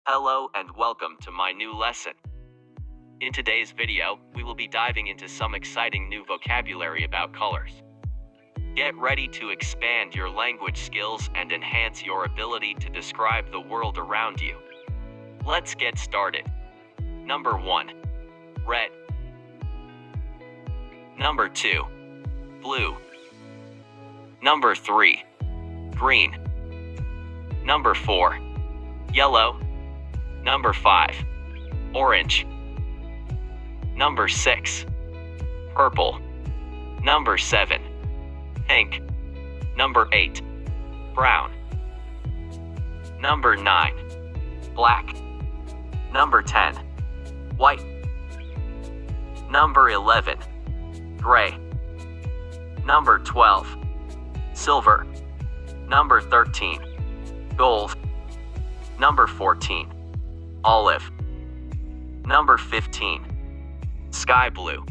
Hello and welcome to my new lesson. In today's video, we will be diving into some exciting new vocabulary about colors. Get ready to expand your language skills and enhance your ability to describe the world around you. Let's get started. Number 1. Red. Number 2. Blue. Number 3. Green. Number 4. Yellow. Number 5. Orange. Number 6. Purple. Number 7. Pink. Number 8. Brown. Number 9. Black. Number 10. White. Number 11. Gray. Number 12. Silver. Number 13. Gold. Number 14. Olive. Number 15. Sky blue.